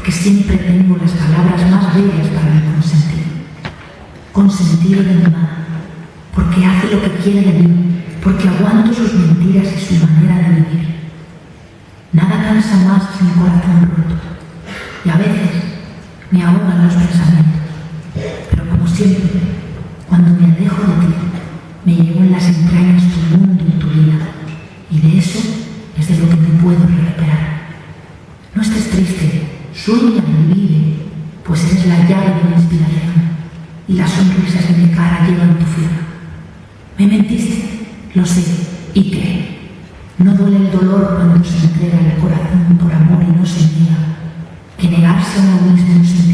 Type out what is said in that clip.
porque siempre tengo las palabras más bellas para mi consentido. Consentido de mi madre, porque hace lo que quiere de mí, porque aguanto sus mentiras y su manera de vivir. Nada cansa más que un corazón roto, y a veces me ahogan los pensamientos, pero como siempre, cuando me alejo de ti, me llevo en las entrañas tu mundo y tu vida, y de eso es de lo que me puedo recuperar. No estés triste, sueña y vive, pues eres la llave de mi inspiración, y las sonrisas de mi cara llevan tu firma. Me mentiste, lo sé, ¿y qué? No duele el dolor cuando se entrega el corazón por amor y no se niega, que negarse a uno mismo es